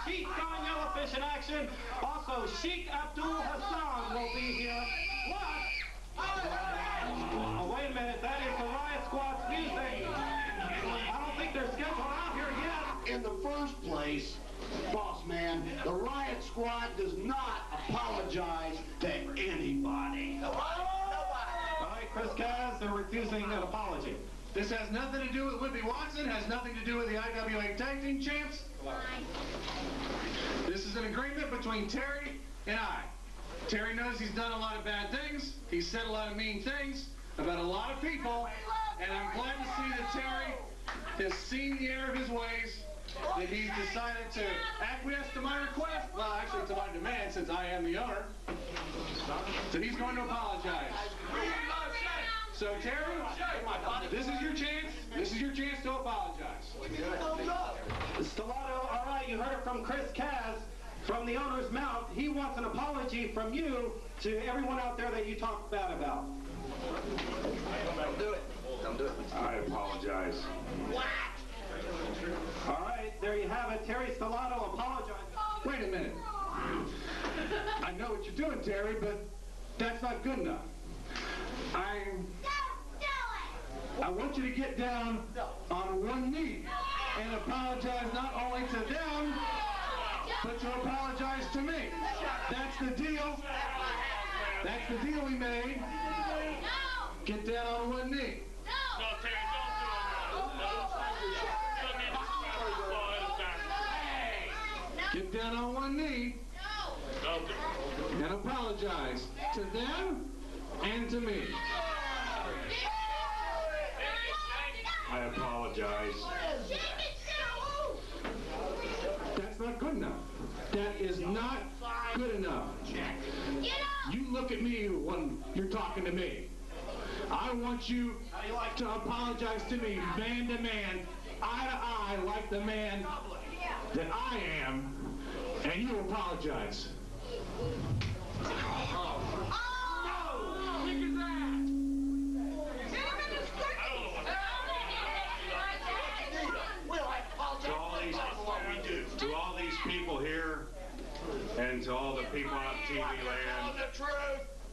Sheik on Yellowfish in action. Also, Sheik, Abdul, Hassan will be here. What? Oh, wait a minute. That is the Riot Squad's music. I don't think they're scheduled out here yet. In the first place, boss man, the Riot Squad does not apologize to anybody. All right, Kass, they're refusing an apology. This has nothing to do with Whippy Watson, has nothing to do with the IWA Tag Team Champs. This is an agreement between Terry and I. Terry knows he's done a lot of bad things. He's said a lot of mean things about a lot of people. And I'm glad to see that Terry has seen the error of his ways, that he's decided to acquiesce to my request. Well, actually to my demand, since I am the owner. So he's going to apologize. So Terry, this is your chance. This is your chance to apologize. Stellato, all right, you heard it from Kass, from the owner's mouth. He wants an apology from you to everyone out there that you talked bad about. Don't do it. Don't do it. I apologize. What? All right, there you have it. Terry Stellato apologized. Wait a minute. I know what you're doing, Terry, but that's not good enough. I want you to get down on one knee and apologize not only to them, but to apologize to me. That's the deal. That's the deal we made. Get down on one knee. No, Terry, Get down on one knee and apologize to them and to me. I apologize. That's not good enough. That is not good enough. You look at me when you're talking to me. I want you to apologize to me, man to man, eye to eye, like the man that I am, and you apologize. To all these people here, and to all the people on TV land,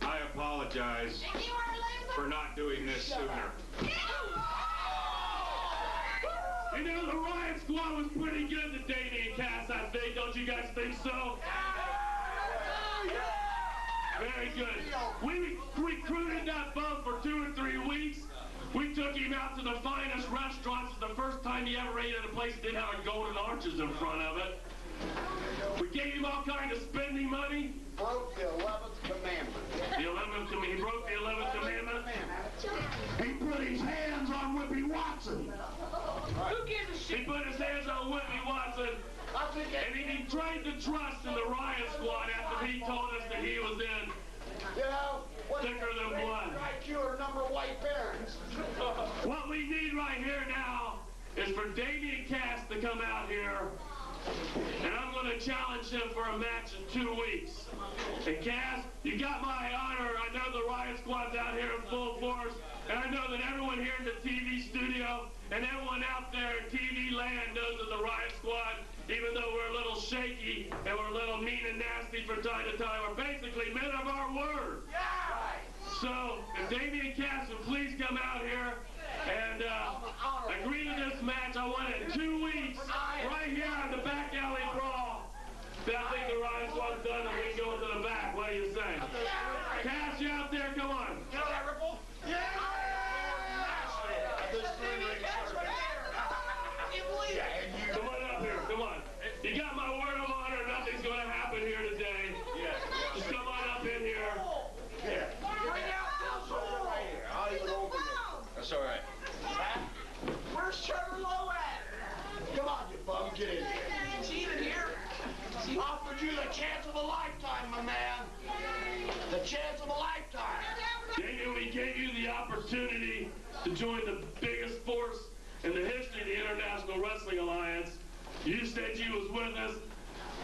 I apologize for not doing this sooner. You know, the Riot Squad was pretty good to Damien and Kass, I think. Don't you guys think so? Very good. We recruited that bum for 2 or 3 weeks. We took him out to the finest restaurants. It's the first time he ever ate at a place that didn't have a golden arches in front of it. We gave him all kinds of spending money. Broke the 11th commandment. The 11th commandment. He broke the 11th commandment. He put his hands on Whippy Watson. Who gives a shit? He put his hands on Whippy Watson. And he betrayed the trust in the Riot Squad after he told us that he was in. You know, thicker than blood. IQ or number of white parents. What we need right here now is for Damien and Kass to come out here, and I'm going to challenge him for a match in 2 weeks. And Kass, you got my honor. I know the Riot Squad's out here in full force, and I know that everyone here in the TV studio and everyone out there in TV land knows that the Riot Squad, even though we're a little shaky and we're a little mean and nasty from time to time, we're basically men of our word. So, if Damien and Kass would please come out here and agree to this match, I want it in 2 weeks, right here on the Back Alley Brawl. Then I think the Riot Squad's done and we can go into the back. What do you say? Kass, you out there? Come on. You know that ripple? Yeah! Come on up here. Come on. You got my word of honor. Nothing's going to happen here today. Just come on up in here. That's all right. Where's Trevor Lowe at? Come on, you bum, get in here. Is he even here? Offered you the chance of a lifetime, my man. The chance of a lifetime. Damien, we gave you the opportunity to join the biggest force in the history of the International Wrestling Alliance. You said you was with us.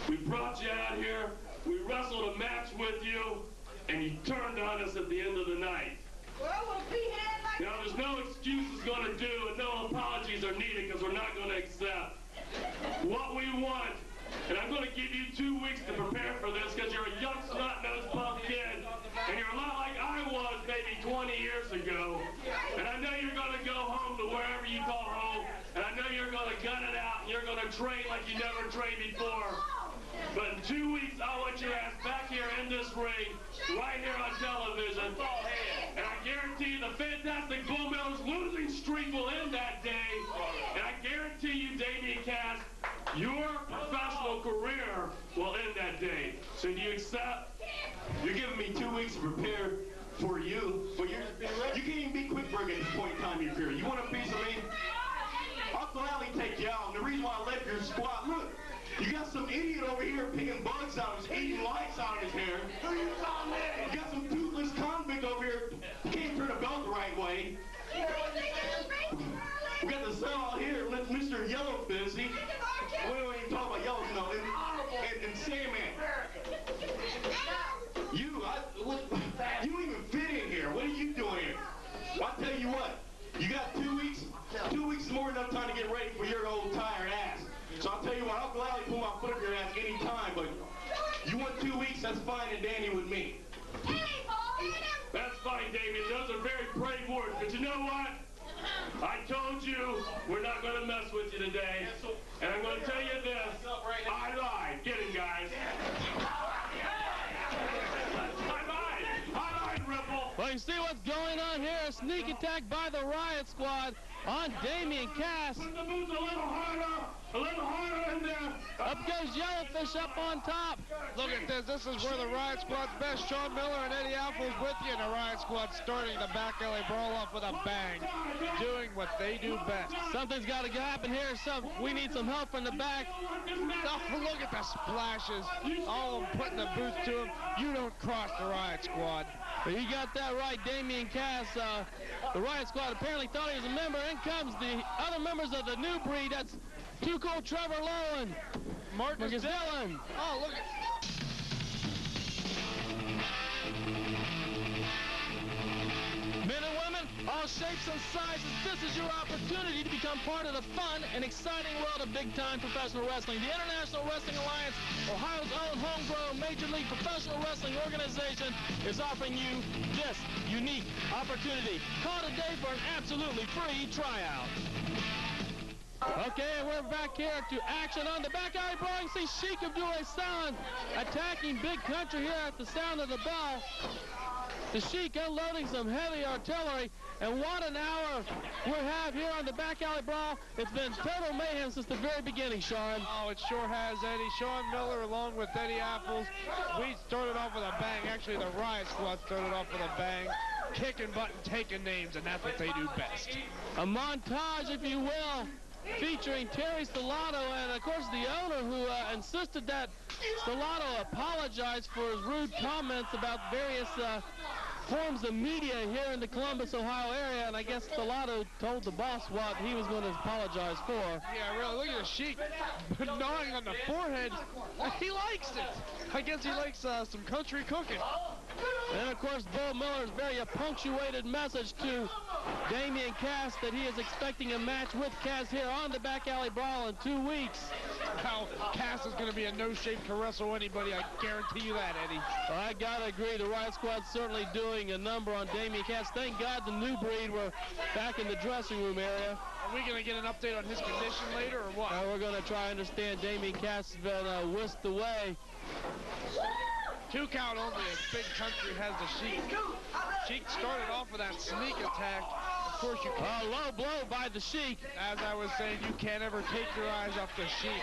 We brought you out here. We wrestled a match with you, and you turned on us at the end of the night. Now, there's no excuses going to do, and no apologies are needed because we're not going to accept. What we want, and I'm going to give you 2 weeks to prepare for this because you're a young snot-nosed punk kid, and you're a lot like I was maybe 20 years ago. And I know you're going to go home to wherever you call home, and I know you're going to gut it out, and you're going to train like you never trained before. But in 2 weeks, I want your ass back here in this ring, right here on television. And I guarantee you the fantastic Bull Miller's losing streak will end that day. And I guarantee you, Damien Kass, your professional career will end that day. So do you accept? You're giving me 2 weeks to prepare for you, but you can't even be Quickburg at this point in time in your career. You want a piece of me? I'll gladly take you out. And the reason why I left your squad, look, you got some idiot over here picking bugs out of his, eating lights out of his hair. Who you calling me? You got some toothless convict over here who can't turn a belt the right way. We got the cell out here, Mr. Yellowfish. We don't even talk about Yellowfish, and Sandman. You don't even fit in here. What are you doing here? I'll tell you what, you got 2 weeks. 2 weeks is more than enough time to get ready for your old tired ass. So I'll tell you what, I'll gladly pull my foot up your ass any time, but you want 2 weeks, that's fine and dandy with me. That's fine, Damien. Those are very brave words, but you know what? I told you we're not going to mess with you today, and I'm going to tell you this. I lied. Get him, guys. I lied, Ripple. Well, you see what's going on here? A sneak attack by the Riot Squad on Damien Kass. Put the boots a little harder in there. Up goes Yellowfish up on top. Look at this. This is where the Riot Squad's best. Sean Miller and Eddie Apple's with you, and the Riot Squad starting the Back Alley Brawl off with a bang, doing what they do best. Something's got to happen here. We need some help from the back. Oh, look at the splashes. All of them putting the boots to him. You don't cross the Riot Squad. But you got that right, Damien Kass. The Riot Squad apparently thought he was a member. In comes the other members of the new breed. That's Too Cold Trevor, Lowe, and Marcus Dillon. Oh, look at... Men and women, all shapes and sizes, this is your opportunity to become part of the fun and exciting world of big-time professional wrestling. The International Wrestling Alliance, Ohio's own homegrown Major League Professional Wrestling organization, is offering you this unique opportunity. Call today for an absolutely free tryout. Okay, and we're back here to action on the Back Alley Brawl. You see Sheik Abdul Hassan attacking Big Country here at the sound of the bell. The Sheik unloading some heavy artillery, and what an hour we have here on the Back Alley Brawl. It's been total mayhem since the very beginning, Sean. Oh, it sure has, Eddie. Sean Miller along with Eddie Apples. We started off with a bang. Actually, the Riot Squad started off with a bang. Kicking butt and taking names, and that's what they do best. A montage, if you will, featuring Terry Stellato and, of course, the owner who insisted that Stellato apologize for his rude comments about various forms of media here in the Columbus, Ohio area, and I guess Stellato told the boss what he was going to apologize for. Yeah, really, look at the Sheik gnawing on the forehead. He likes it. I guess he likes some country cooking. And, of course, Bull Miller's very punctuated message to Damien Kass that he is expecting a match with Kass here on the Back Alley Brawl in 2 weeks. Now, Kass is going to be in no shape to wrestle anybody. I guarantee you that, Eddie. Well, I got to agree. The Riot Squad's certainly doing a number on Damien Kass. Thank God the new breed were back in the dressing room area. Are we going to get an update on his condition later, or what? We're going to try and understand. Damien Kass has been whisked away. 2 count only as Big Country has the Sheik. Sheik started off with that sneak attack. Of course you can't. Low blow by the Sheik. As I was saying, you can't ever take your eyes off the Sheik.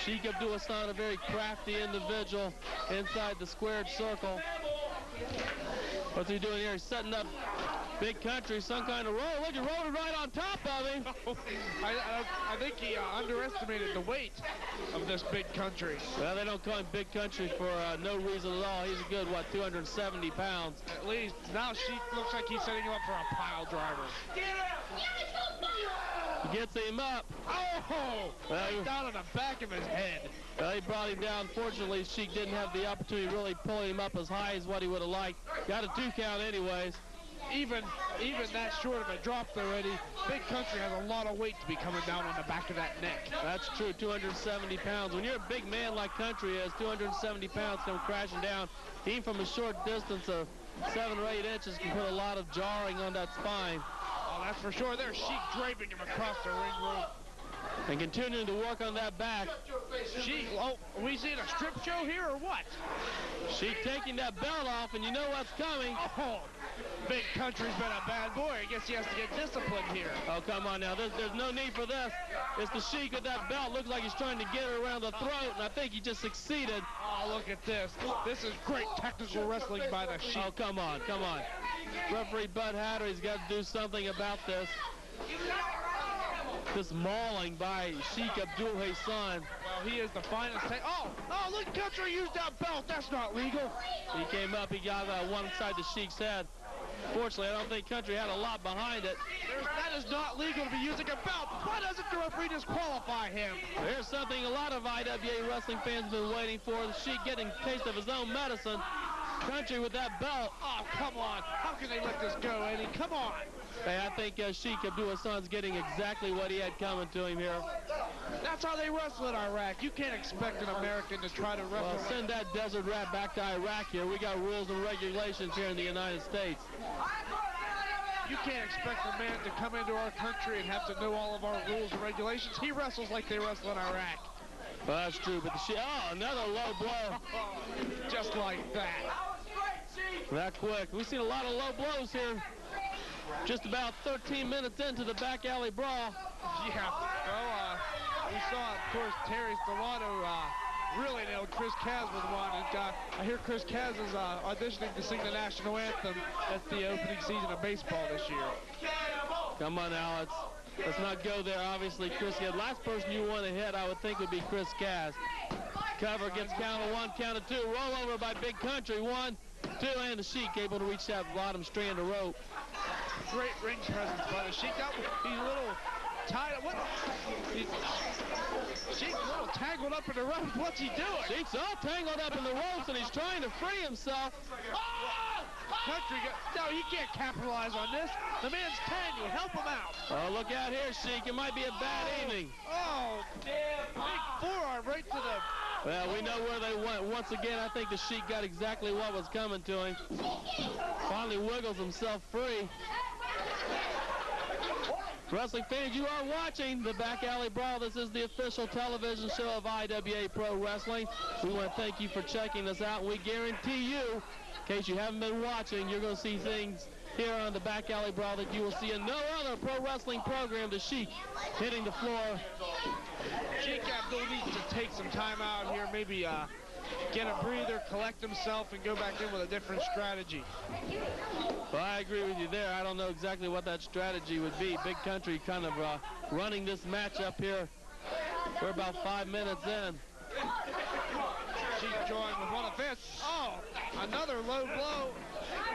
Sheik Abdul Hassan, a very crafty individual inside the squared circle. What's he doing here? He's setting up Big Country, some kind of roll. Look, he rolled it right on top of him. I think he underestimated the weight of this Big Country. Well, they don't call him Big Country for no reason at all. He's a good, 270 pounds? At least. Now Sheik looks like he's setting him up for a pile driver. He gets him up. Oh! Right down on the back of his head. Well, he brought him down. Fortunately, Sheik didn't have the opportunity to really pull him up as high as what he would have liked. Got a 2 count anyways. even that short of a drop though, Eddie, Big Country has a lot of weight to be coming down on the back of that neck. That's true, 270 pounds. When you're a big man like Country is, 270 pounds come crashing down. Even from a short distance of 7 or 8 inches can put a lot of jarring on that spine. Oh, that's for sure. There's Sheik draping him across the ring rope. And continuing to work on that back. Sheik, oh, are we seeing a strip show here or what? Sheik taking that belt off, and you know what's coming. Oh, Big Country's been a bad boy. I guess he has to get disciplined here. Oh, come on now. There's no need for this. It's the Sheik with that belt. Looks like he's trying to get her around the throat, and I think he just succeeded. Oh, look at this. This is great technical wrestling by the Sheik. Oh, come on, come on. Referee Bud Hatter's got to do something about this. This mauling by Sheik Abdul Hassan. Well, he is the finest. Oh, look, Country used that belt. That's not legal. He came up, he got one side the Sheik's head. Fortunately, I don't think Country had a lot behind it. That is not legal to be using a belt. Why doesn't the referee disqualify him? There's something a lot of IWA wrestling fans have been waiting for. The Sheik getting a taste of his own medicine. Country with that belt. Oh, come on. How can they let this go, Eddie? Come on. Hey, I think Sheik Abdul Hassan's getting exactly what he had coming to him here. That's how they wrestle in Iraq. You can't expect an American to try to wrestle. Well, send that desert rat back to Iraq here. We got rules and regulations here in the United States. You can't expect a man to come into our country and have to know all of our rules and regulations. He wrestles like they wrestle in Iraq. Well, that's true, but the Sheik, another low blow. Just like that. That quick. We've seen a lot of low blows here. Just about 13 minutes into the Back Alley Brawl. Yeah, well, we saw, of course, Terry Stellato really nailed Chris Kass with one. And I hear Chris Kass is auditioning to sing the national anthem at the opening season of baseball this year. Come on now, let's not go there. Obviously, Chris Kass. Last person you want to hit, I would think, would be Chris Kass. Cover gets count of 1, count of 2. Roll over by Big Country. 1, 2, and the Sheik able to reach that bottom strand of rope. Great ring presence by the Sheik. He's a little tied up. Sheik's a little tangled up in the ropes. What's he doing? Sheik's all tangled up in the ropes, and he's trying to free himself. Country, no, he can't capitalize on this. The man's 10. You help him out. Oh, look out here, Sheik. It might be a bad evening. Oh, big forearm right to the... Well, we know where they went. Once again, I think the Sheik got exactly what was coming to him. Finally wiggles himself free. Wrestling fans, you are watching the Back Alley Brawl. This is the official television show of IWA Pro Wrestling. We want to thank you for checking us out. We guarantee you, in case you haven't been watching, you're going to see things here on the Back Alley Brawl that you will see in no other pro wrestling program. The Sheik hitting the floor. Sheik Abdul needs to take some time out here, maybe get a breather, collect himself, and go back in with a different strategy. Well, I agree with you there. I don't know exactly what that strategy would be. Big Country kind of running this match up here. We're about 5 minutes in. Sheik joined with one offense. Oh, another low blow.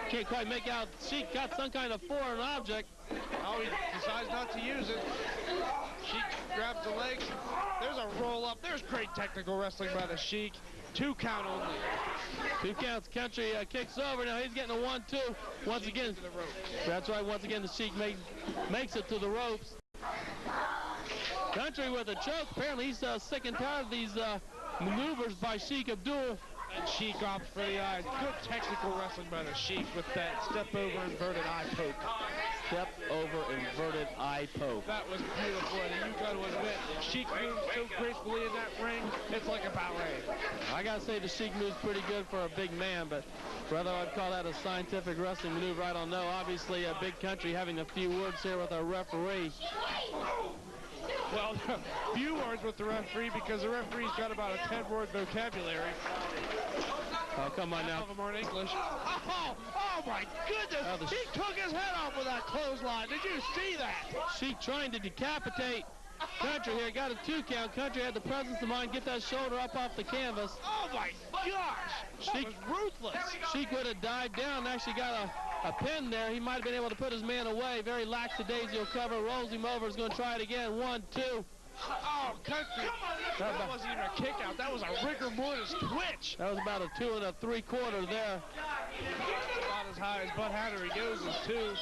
Can't quite make out. Sheik got some kind of foreign object. Oh, he decides not to use it. Sheik grabs the legs. There's a roll up. There's great technical wrestling by the Sheik. 2 count only. 2 counts. Country kicks over. Now he's getting a 1-2. Once again, to the rope. That's right. Once again, the Sheik makes it to the ropes. Country with a choke. Apparently, he's sick and tired of these maneuvers by Sheik Abdul. And Sheik opts for the eyes. Good technical wrestling by the Sheik with that step over inverted eye poke. Step over inverted eye poke. That was beautiful, and you got to admit, Sheik moves so gracefully in that ring, it's like a ballet. I got to say the Sheik moves pretty good for a big man, but whether I'd call that a scientific wrestling maneuver, I don't know. Obviously, a Big Country having a few words here with our referee. Well, few words with the referee because the referee's got about a 10-word vocabulary. Oh, come on now. Half of them are in English. Oh my goodness! He took his head off with that clothesline. Did you see that? Sheik trying to decapitate Country here. Got a 2 count. Country had the presence of mind. Get that shoulder up off the canvas. Oh my gosh! That was ruthless. Sheik would have dived down and actually got a pin there. He might have been able to put his man away. Very lackadaisical cover. Rolls him over. Is going to try it again. 1, 2. Oh, Country. That wasn't even a kick out. That was a rigor mortis twitch. That was about a 2 3/4 there. About as high as Bud Hattery goes is 2.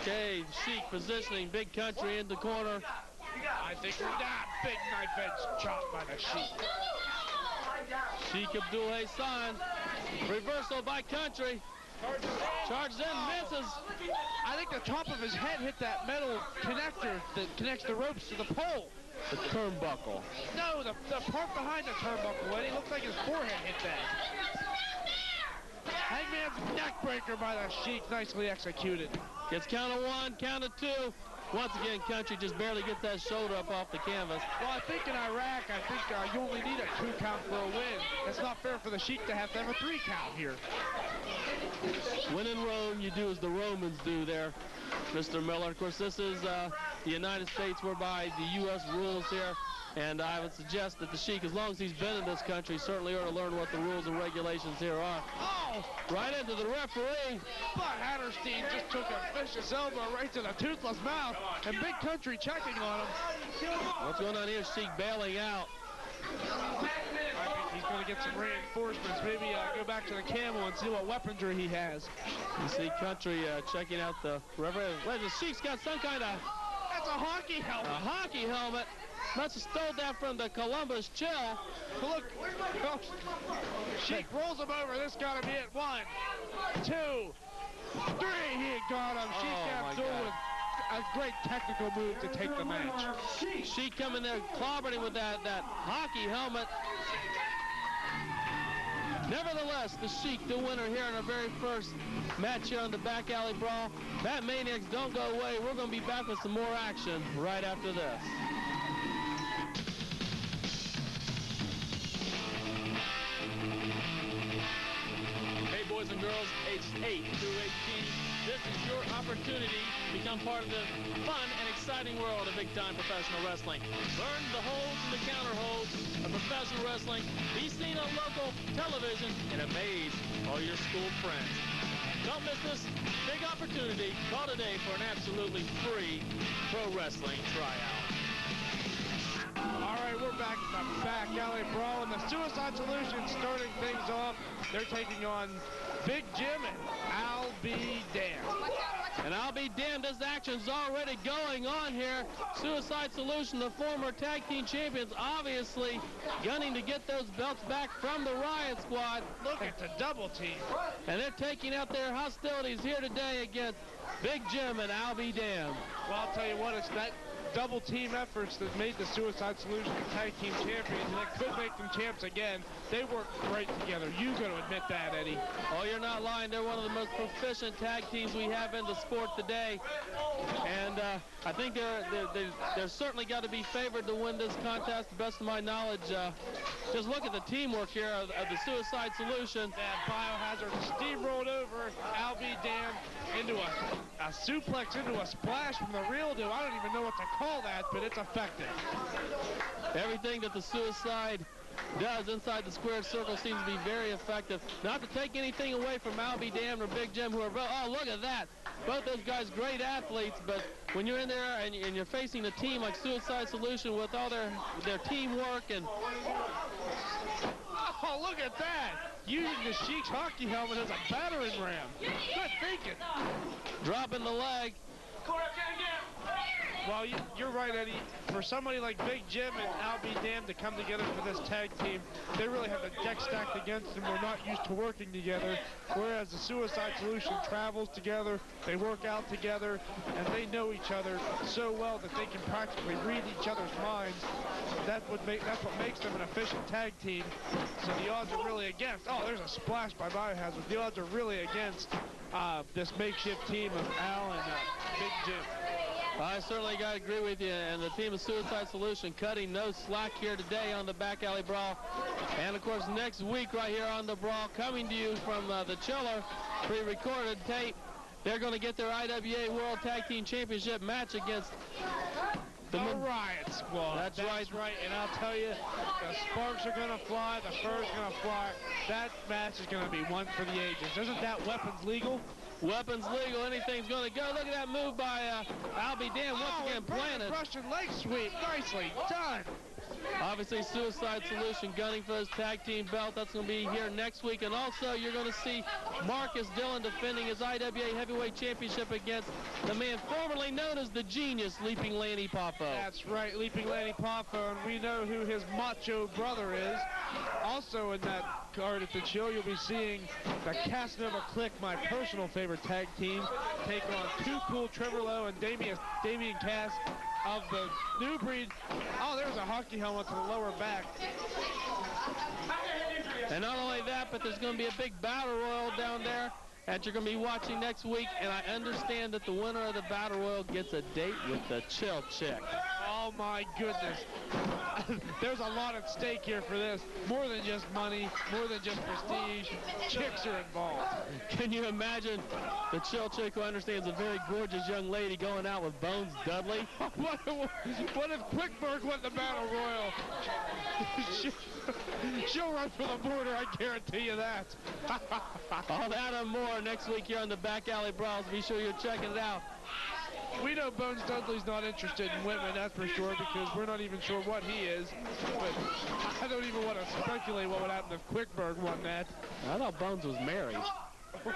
Okay, Sheik positioning Big Country in the corner. I think that big knife edge chop by the Sheik. Sheik Abdul Hassan. Reversal by Country. Charges in, misses. I think the top of his head hit that metal connector that connects the ropes to the pole. The turnbuckle. No, the part behind the turnbuckle, Eddie. Looks like his forehead hit that. Hangman's neck breaker by the Sheik, nicely executed. Gets count of 1, count of 2. Once again, Country just barely gets that shoulder up off the canvas. Well, I think in Iraq, you only need a 2 count for a win. It's not fair for the Sheik to have a 3 count here. When in Rome, you do as the Romans do there, Mr. Miller. Of course, this is the United States, whereby the U.S. rules here. And I would suggest that the Sheik, as long as he's been in this country, certainly ought to learn what the rules and regulations here are. Oh! Right into the referee. But Hatterstein just took a vicious elbow right to the toothless mouth, and Big Country checking on him. What's going on here? Sheik bailing out. I think he's going to get some reinforcements. Maybe go back to the camel and see what weaponry he has. You see Country checking out the referee. Wait, the Sheik's got some kind of... That's a hockey helmet. A hockey helmet. Must have stole that from the Columbus Chill. Look, Sheik rolls him over. This got to be it. 1, 2, 3. He got him. Sheik Abdul with a great technical move to take the match. Sheik coming there, clobbering him with that hockey helmet. Nevertheless, the Sheik, the winner here in our very first match here on the Back Alley Brawl. That Maniacs don't go away. We're going to be back with some more action right after this. Hey, boys and girls, aged 8 through 18, this is your opportunity to become part of the fun and exciting world of big-time professional wrestling. Learn the holds and the counter holds of professional wrestling. Be seen on local television and amaze all your school friends. Don't miss this big opportunity. Call today for an absolutely free pro wrestling tryout. All right, we're back at the Back Alley Brawl, and the Suicide Solution starting things off. They're taking on Big Jim and I'll Be Damned. And I'll be damned, this action's already going on here. Suicide Solution, the former tag team champions, obviously gunning to get those belts back from the Riot Squad. Look at the double team. And they're taking out their hostilities here today against Big Jim and I'll Be Damned. Well, I'll tell you what, it's that double team efforts that made the Suicide Solution tag team champions, and it could make them champs again. They work great together. You got to admit that, Eddie. Oh, you're not lying. They're one of the most proficient tag teams we have in the sport today. And I think they're certainly got to be favored to win this contest, to the best of my knowledge. Just look at the teamwork here of the Suicide Solution. That Biohazard steamrolled over I'll Be Damned into a suplex into a splash from the real deal. I don't even know what to call that, but it's effective. Everything that the Suicide does inside the squared circle seems to be very effective. Not to take anything away from I'll Be Damned or Big Jim, who are oh, look at that. Both those guys great athletes, but when you're in there and you're facing a team like Suicide Solution with all their teamwork and... Oh, look at that. Using the Sheik's hockey helmet as a battering ram. Good thinking. Dropping the leg. Well, you're right, Eddie. For somebody like Big Jim and I'll Be Damned to come together for this tag team, they really have the deck stacked against them. We're not used to working together. Whereas the Suicide Solution travels together, they work out together, and they know each other so well that they can practically read each other's minds. That's what makes them an efficient tag team. So the odds are really against. Oh, there's a splash by Biohazard. The odds are really against this makeshift team of Al and Big Jim. I certainly got to agree with you, and the team of Suicide Solution cutting no slack here today on the Back Alley Brawl. And, of course, next week right here on the Brawl, coming to you from the Chiller pre-recorded tape, they're going to get their IWA World Tag Team Championship match against the Riot Squad. That's right. And I'll tell you, the sparks are going to fly, the fur's going to fly. That match is going to be one for the ages. Isn't that weapons legal? Weapons legal, anything's going to go. Look at that move by I'll Be Damned once again planted. Russian leg sweep, nicely done. Obviously, Suicide Solution gunning for his tag team belt. That's going to be here next week. And also, you're going to see Marcus Dillon defending his IWA Heavyweight Championship against the man formerly known as the Genius, Leaping Lanny Poffo. That's right, Leaping Lanny Poffo, and we know who his macho brother is. Also in that card at the show, you'll be seeing the Casanova Cliq, my personal favorite tag team, take on Too Cool Trevor Lowe and Damien Kass of the new breed. Oh, there's a hockey helmet to the lower back. And not only that, but there's going to be a big battle royal down there that you're going to be watching next week. And I understand that the winner of the battle royal gets a date with the Chill Chick. Oh my goodness. There's a lot at stake here for this. More than just money, more than just prestige. Chicks are involved. Can you imagine the Chill Chick, who understands a very gorgeous young lady, going out with Bones Dudley? What if Quickberg won the battle royal? She'll run for the border, I guarantee you that. All that and more next week here on the Back Alley Brawl. Be sure you're checking it out. We know Bones Dudley's not interested in women, that's for sure, because we're not even sure what he is. But I don't even want to speculate what would happen if Quickberg won that. I thought Bones was married. Well,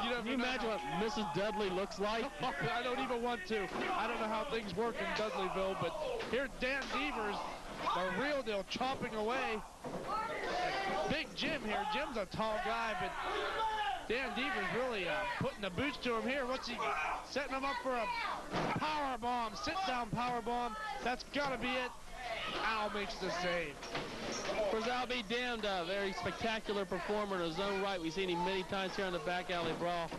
you Can you imagine what Mrs. Dudley looks like? I don't even want to. I don't know how things work in Dudleyville, but here Dan Devers, the real deal, chopping away. Big Jim here. Jim's a tall guy, but Dan Devers really putting the boots to him here. What's he setting him up for a power bomb, sit-down power bomb? That's got to be it. Al makes the save. Of course, I'll be damned, a very spectacular performer in his own right. We've seen him many times here on the Back Alley Brawl.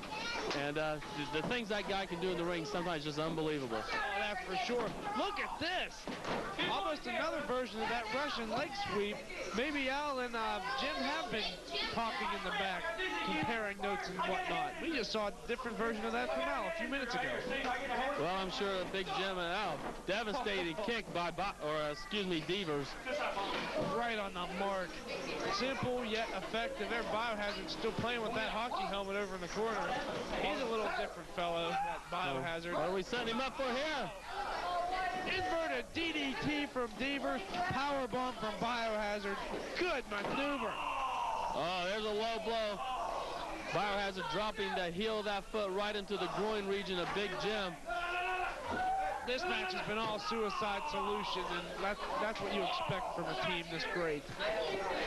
And the things that guy can do in the ring sometimes just unbelievable. Oh, that's for sure. Look at this. Almost another version of that Russian leg sweep. Maybe Al and Jim have been talking in the back, comparing notes and whatnot. We just saw a different version of that from Al a few minutes ago. Well, I'm sure that Big Jim and Al, devastating kick by, Devers. Right on the mark. Simple yet effective. There, Biohazard's still playing with that hockey helmet over in the corner. He's a little different fellow, that Biohazard. What are we setting him up for here? Inverted DDT from Devers. Powerbomb from Biohazard. Good maneuver. Oh, there's a low blow. Biohazard dropping the heel of that foot right into the groin region of Big Jim. This match has been all Suicide Solution, and that's what you expect from a team this great.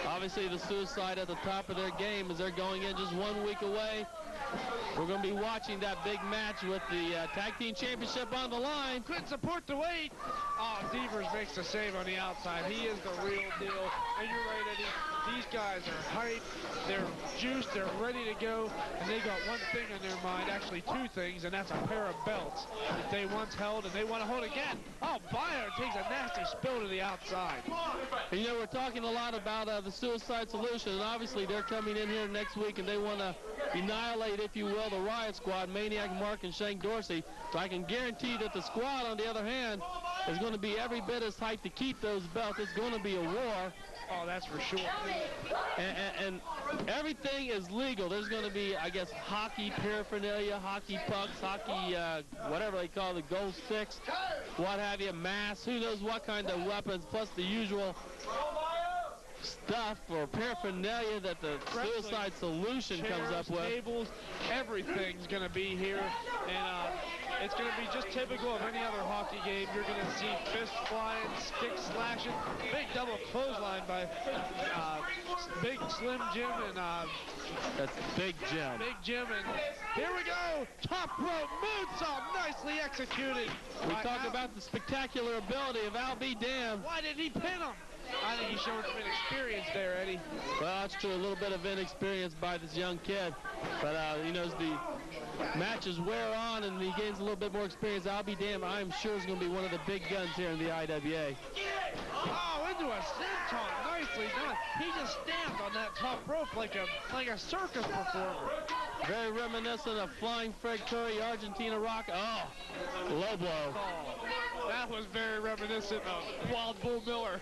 Obviously, the Suicide at the top of their game as they're going in just 1 week away. We're going to be watching that big match with the Tag Team Championship on the line. Couldn't support the weight. Oh, Devers makes the save on the outside. He is the real deal. And you're right, Eddie. These guys are hyped. They're juiced. They're ready to go. And they got one thing in their mind, actually two things, and that's a pair of belts that they once held and they want to hold again. Oh, Bayer takes a nasty spill to the outside. And, you know, we're talking a lot about the Suicide Solution, and obviously they're coming in here next week and they want to annihilate, if you will, the Riot Squad, Maniac, Mark, and Shank Dorsey. So I can guarantee that the squad, on the other hand, is going to be every bit as hyped to keep those belts. It's going to be a war. Oh, that's for sure. And everything is legal. There's going to be, I guess, hockey paraphernalia, hockey pucks, hockey, whatever they call the goal sticks, what have you, masks, who knows what kind of weapons, plus the usual stuff or paraphernalia that the Suicide Solution comes up with. Tables, everything's going to be here, and it's going to be just typical of any other hockey game. You're going to see fists flying, sticks slashing, big double clothesline by Big Slim Jim and that's Big Jim. Big Jim, and here we go. Top rope moonsault, nicely executed. We talk about the spectacular ability of Al B. Damned. Why did he pin him? I think he's showing some inexperience there, Eddie. Well, that's true. A little bit of inexperience by this young kid. But, you know, as the matches wear on and he gains a little bit more experience, I'll be damned, I'm sure is going to be one of the big guns here in the IWA. Oh, into a senton. Nicely done. He just stands on that top rope like a circus performer. Very reminiscent of Flying Fred Curry, Argentina Rock. Oh, low blow. Oh, that was very reminiscent of Wild Bull Miller.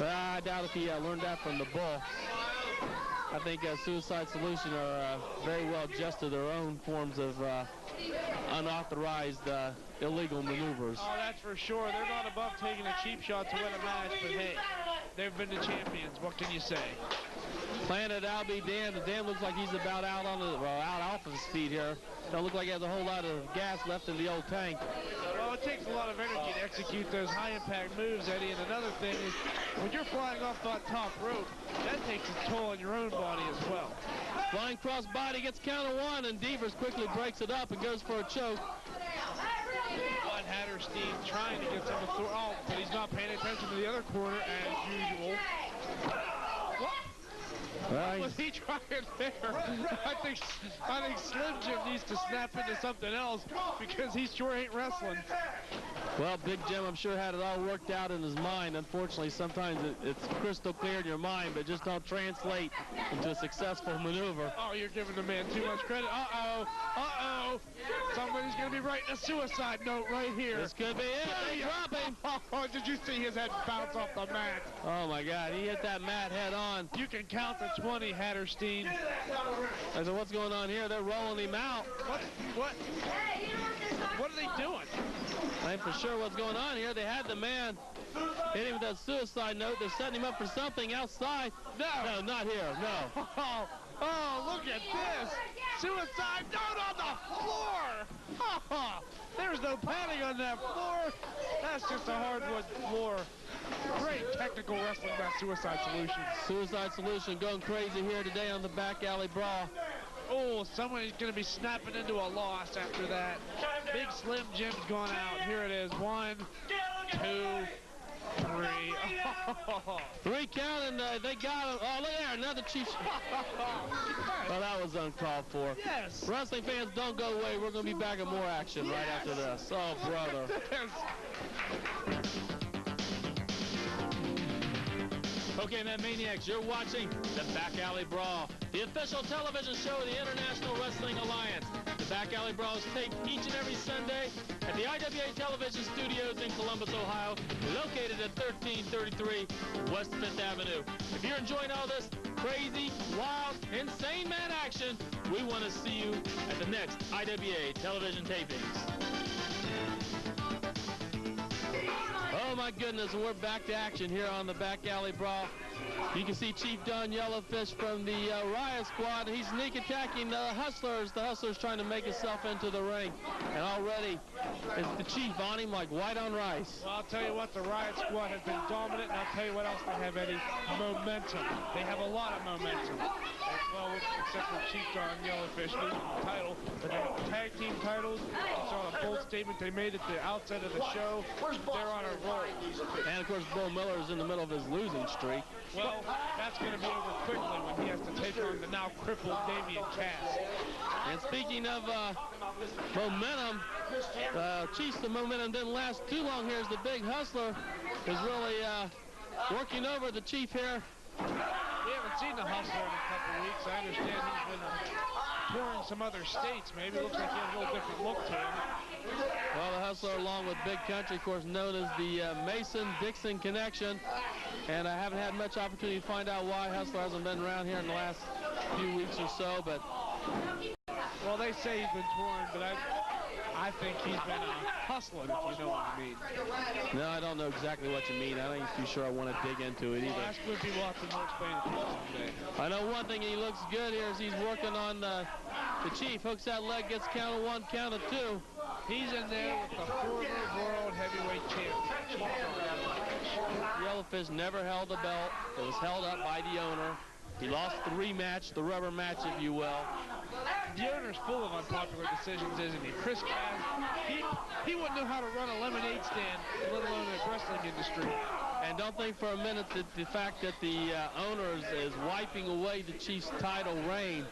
I doubt if he learned that from the Bull. I think Suicide Solution are very well adjusted to their own forms of unauthorized illegal maneuvers. Oh, that's for sure. They're not above taking a cheap shot to win a match, but hey, they've been the champions. What can you say? Planet I'll be damned. The Dan looks like he's about out off of his feet here. Don't look like he has a whole lot of gas left in the old tank. Well, it takes a lot of energy to execute those high-impact moves, Eddie. And another thing is, when you're flying off that top rope, that takes a toll on your own body as well. Flying cross body gets counter one, and Devers quickly breaks it up and goes for a choke. But Hatterstein trying to get some authority. Oh, but he's not paying attention to the other corner as usual. What? Was he trying there? I think Slim Jim needs to snap into something else because he sure ain't wrestling. Well, Big Jim, I'm sure, had it all worked out in his mind. Unfortunately, sometimes it's crystal clear in your mind, but just don't translate into a successful maneuver. Oh, you're giving the man too much credit. Uh-oh. Uh-oh. Somebody's going to be writing a suicide note right here. This could be it. They drop him. Oh, did you see his head bounce off the mat? Oh, my God. He hit that mat head on. You can count to 20, Hatterstein. I said, what's going on here? They're rolling him out. What are they doing? I ain't for sure what's going on here. They had the man hit him with that suicide note. They're setting him up for something outside. No, not here. No. Oh, look at this. Suicide note on the floor. There's no padding on that floor. That's just a hardwood floor. Great technical wrestling by Suicide Solution. Suicide Solution going crazy here today on the Back Alley Brawl. Oh, someone's going to be snapping into a loss after that. Big Slim Jim's gone out. Here it is. 1, 2, 3. Three count, and they got him. Oh, look there, another cheap shot. Well, that was uncalled for. Yes. Wrestling fans, don't go away. We're going to be back with more action right after this. Oh, brother. Okay, man, Maniacs, you're watching the Back Alley Brawl, the official television show of the International Wrestling Alliance. The Back Alley Brawl is taped each and every Sunday at the IWA television studios in Columbus, Ohio, located at 1333 West 5th Avenue. If you're enjoying all this crazy, wild, insane man action, we want to see you at the next IWA television tapings. Oh my goodness, we're back to action here on the Back Alley Brawl. You can see Chief Don Yellowfish from the Riot squad. He's sneak attacking the Hustlers. The Hustlers trying to make himself into the ring. And already it's the Chief on him like white on rice. Well, I'll tell you what, the Riot squad has been dominant, and I'll tell you what else they have, Eddie. Momentum. They have a lot of momentum. Well, except for Chief Don Yellowfish losing the title. But they have the tag team titles. You saw a bold statement they made at the outset of the show. They're on a roll. And, of course, Bull Miller is in the middle of his losing streak. Well, that's going to be over quickly when he has to take on the now crippled Damien Kass. And speaking of momentum, Chief's the momentum didn't last too long here as the Big Hustler is really working over the Chief here. We haven't seen the Hustler in a couple of weeks. I understand he's been touring some other states. Maybe it looks like he has a little different look to him. Well, the Hustler along with Big Country, of course, known as the Mason-Dixon connection. And I haven't had much opportunity to find out why Hustler hasn't been around here in the last few weeks or so, but... Well, they say he's been touring, but I think he's been hustling, if you know what I mean. No, I don't know exactly what you mean. I ain't too sure I want to dig into it either. Well, ask Wimpy Watson, he'll explain it to you someday. I know one thing, he looks good here as he's working on the Chief. Hooks that leg, gets count of 1, count of 2. He's in there with the former world heavyweight champion. Yellowfish never held the belt. It was held up by the owner. He lost the rematch, the rubber match, if you will. The owner's full of unpopular decisions, isn't he? Chris Cass, he wouldn't know how to run a lemonade stand, let alone the wrestling industry. And don't think for a minute that the fact that the owner is wiping away the Chief's title reign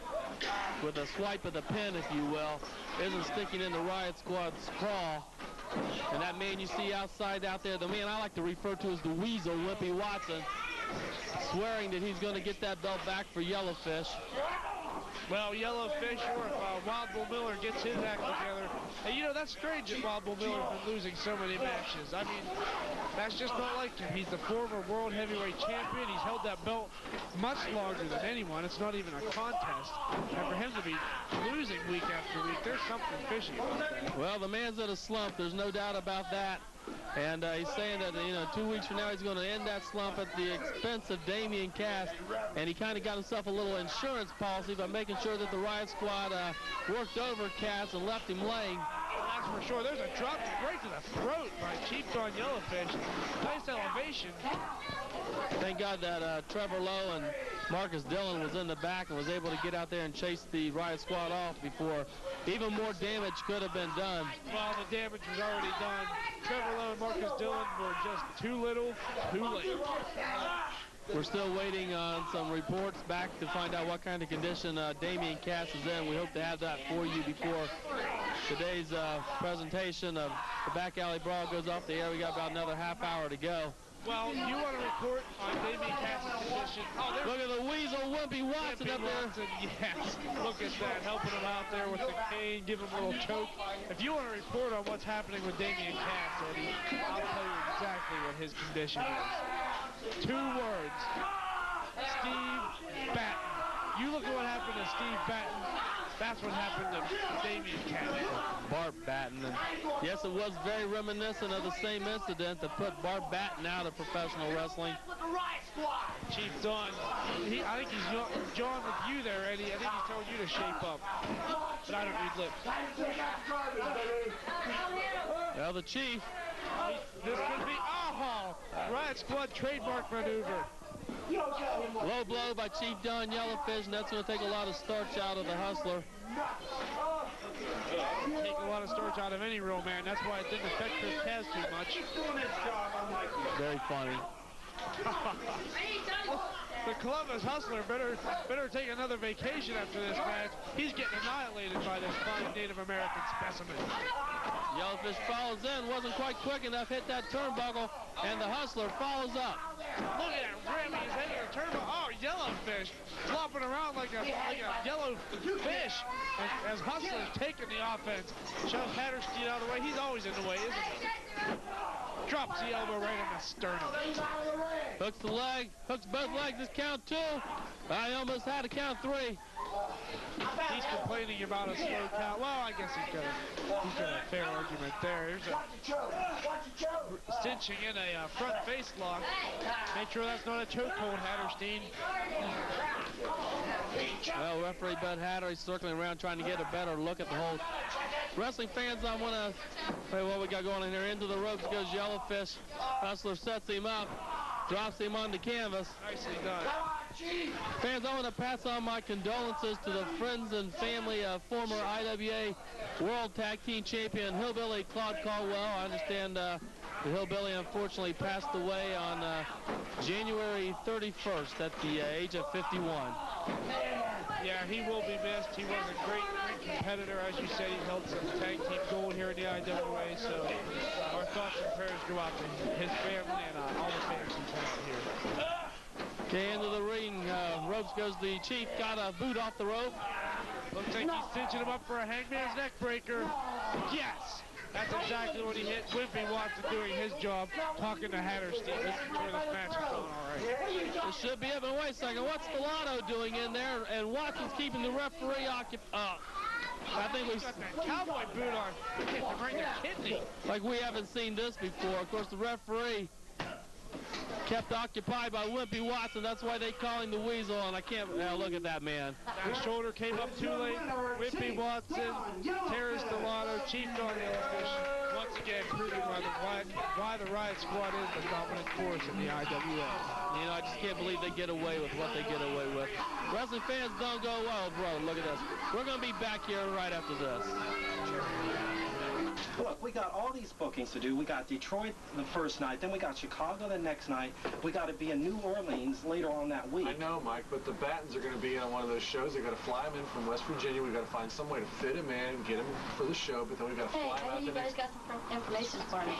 with a swipe of the pen, if you will, isn't sticking in the Riot squad's craw. And that man you see outside out there, the man I like to refer to as the Weasel, Wimpy Watson, swearing that he's going to get that belt back for Yellowfish. Well, Yellowfish or if Wild Bull Miller gets his act together. And you know, that's strange that Wild Bull Miller's been losing so many matches. I mean, that's just not like him. He's the former world heavyweight champion. He's held that belt much longer than anyone. It's not even a contest. And for him to be losing week after week, there's something fishy about that. Well, the man's in a slump. There's no doubt about that. And he's saying that, you know, 2 weeks from now he's going to end that slump at the expense of Damien Kass. And he kind of got himself a little insurance policy by making sure that the Riot squad worked over Kass and left him laying. That's for sure. There's a drop right to the throat by Chief on Yellowfish. Nice elevation. Thank God that Trevor Lowe and Marcus Dillon was in the back and was able to get out there and chase the Riot squad off before even more damage could have been done. Well, the damage was already done. Trevor Lowe and Marcus Dillon were just too little, too late. We're still waiting on some reports back to find out what kind of condition Damien Kass is in. We hope to have that for you before today's presentation of the Back Alley Brawl goes off the air. We got about another half hour to go. Well, you want to report on Damien Kass's condition. Oh, look at the weasel, Wimpy Watson up there. Yes, look at that, helping him out there with the cane, giving him a little choke. If you want to report on what's happening with Damien Kass, Eddie, I'll tell you exactly what his condition is. 2 words. Steve Batten. You look at what happened to Steve Batten. That's what happened to Damien Kass. Bart Batten. And yes, it was very reminiscent of the same incident that put Bart Batten out of professional wrestling. Chief Don, I think he's John with you there, Eddie. I think he's telling you to shape up. But I don't read lips. Well, the Chief. This could be, Riot Squad trademark maneuver. Low blow by Chief Don Yellowfish, and that's going to take a lot of starch out of the Hustler. Take a lot of starch out of any real man. That's why it didn't affect Chris Kass too much. Very funny. The Columbus Hustler better take another vacation after this match. He's getting annihilated by this fine Native American specimen. Yellowfish follows in, wasn't quite quick enough, hit that turnbuckle, and the Hustler follows up. Look at him ramming his head in the turnbuckle. Oh, Yellowfish flopping around like a yellow fish as Hustler's taking the offense. Shoves Hatterstein out of the way. He's always in the way, isn't he? Drops the elbow right in the sternum. Hooks the leg, hooks both legs, this count 2. I almost had a count 3. He's complaining about a slow count. Well, I guess he's got a fair argument there. Here's a cinching in a front face lock. Make sure that's not a chokehold, Hatterstein. Well, referee Bud Hatter is circling around trying to get a better look at the whole. Wrestling fans, I want to say what we got going in here. Into the ropes goes Yellowfish. Hustler sets him up, drops him on the canvas. Nicely done. Fans, I want to pass on my condolences to the friends and family of former IWA World Tag Team Champion Hillbilly Claude Caldwell. I understand the Hillbilly unfortunately passed away on January 31st at the age of 51. Yeah, he will be missed. He was a great competitor. As you said, he held some tag team gold here in the IWA. So our thoughts and prayers go out to his family and all the fans he's had here. Okay, into the ring. Ropes goes the Chief. Got a boot off the rope. Looks like he's cinching him up for a hangman's neck breaker. Yes! That's exactly what he hit. Wimpy Watson doing his job, talking to Hatterstein. This is where this match is going all right. This should be up. And wait a second. What's Stellato doing in there? And Watson's keeping the referee occupied. I think we've got that cowboy boot on. Hit him right in the kidney. Like we haven't seen this before. Of course, the referee kept occupied by Wimpy Watson. That's why they call him the Weasel, and I can't look at that man. That shoulder came up too late. Wimpy Watson, Terry Stellato, Chief Don Yellowfish, once again proving why the Riot Squad is the dominant force in the IWA. You know, I just can't believe they get away with what they get away with. Wrestling fans don't go, well, brother, look at this. We're going to be back here right after this. Look, we got all these bookings to do. We got Detroit the first night, then we got Chicago the next night. We got to be in New Orleans later on that week. I know, Mike, but the Battens are going to be on one of those shows. They got to fly him in from West Virginia. We got to find some way to fit him in, get him for the show, but then we got to fly him out. Hey, you guys got some information for me.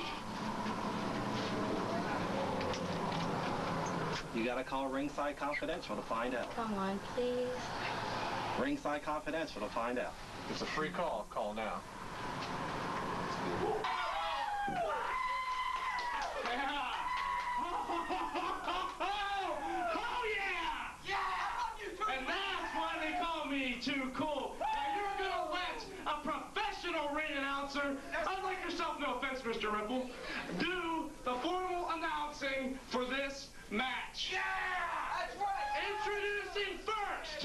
You got to call Ringside Confidential to find out. Come on, please. Ringside Confidential to find out. It's a free call. Call now. Oh yeah! Yeah! And that's why they call me Too Cool. Now you're gonna let a professional ring announcer, unlike yourself, no offense, Mr. Ripple, do the formal announcing for this match. Yeah! That's right! Introducing first,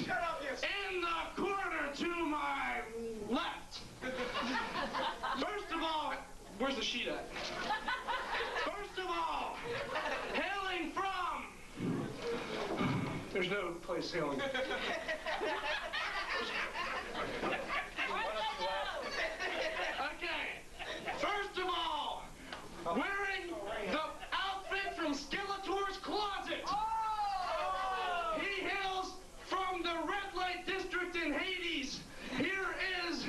in the corner to my left. First of all, where's the sheet at? First of all, hailing from... There's no place hailing. Okay, first of all, wearing the outfit from Skeletor's closet. He hails from the red light district in Hades. Here is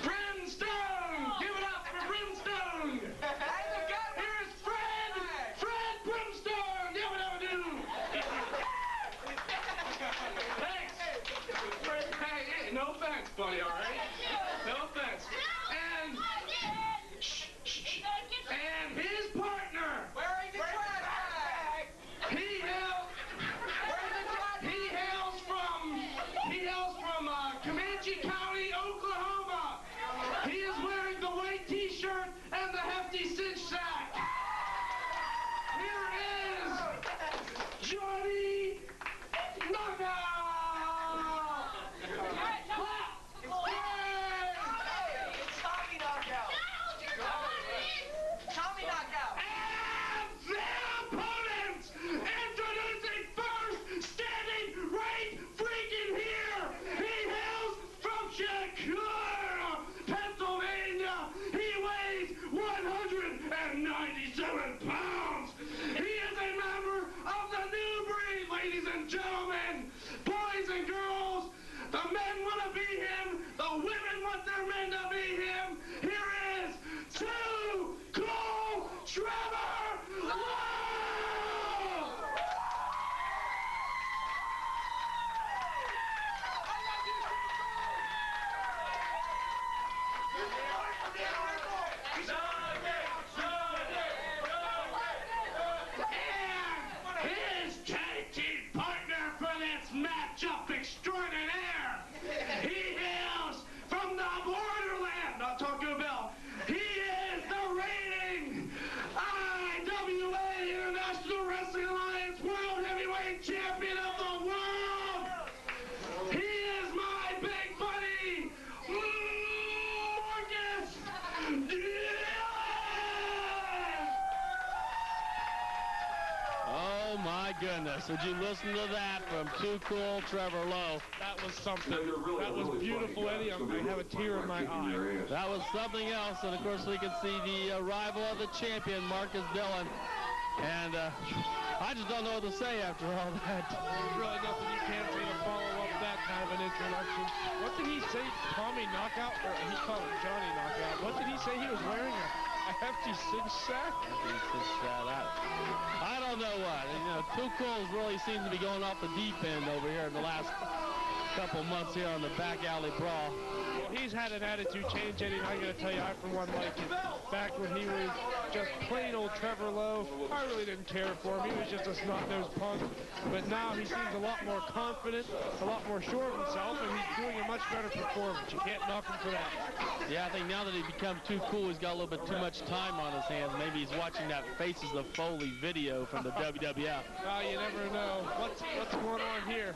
Brimstone! Give it up for Brimstone! Here's Fred Brimstone! Give it up, dude! Thanks! Hey, no offense, buddy, all right? No offense. And his partner! Wearing the trash bag! He hails from Comanche County, Oklahoma. He is wearing the white t-shirt and the hefty cinch sack. Here is Johnny Knockout. Tommy Knockout. And their opponents, introducing first, standing right freaking here. He hails from Chicago, Pennsylvania. He weighs 197 pounds. He is a member of the new breed, ladies and gentlemen, boys and girls. The men want to be him. The women want their men to be him. Here is Too Cool Trevor Lowe! And his tag team partner for this matchup extraordinaire. He hails from the borderland. Not talking about. He is the reigning IWA International Wrestling Alliance World Heavyweight Champion of the world. He is my big buddy, Marcus Dillon. Oh my goodness, would you listen to that from Too Cool Trevor Lowe? That was something. That was beautiful, Eddie. I have a tear in my eye. That was something else, and of course we can see the arrival of the champion, Marcus Dillon. And I just don't know what to say after all that. There's really nothing you can say to follow up that kind of an introduction. What did he say? Tommy Knockout? Or he called him Johnny Knockout. What did he say? He was wearing a hefty cinch sack? I don't know what. You know, Too Cool really seems to be going off the deep end over here in the last couple months here on the Back Alley Brawl. Well, he's had an attitude change, Eddie, and I got to tell you, I for one like it. Back when he was just plain old Trevor Lowe, I really didn't care for him. He was just a snot-nosed punk. But now he seems a lot more confident, a lot more sure of himself, and he's doing a much better performance. You can't knock him for that. Yeah, I think now that he's become Too Cool, he's got a little bit too much time on his hands. Maybe he's watching that Faces of Foley video from the WWF. Oh, you never know. What's going on here?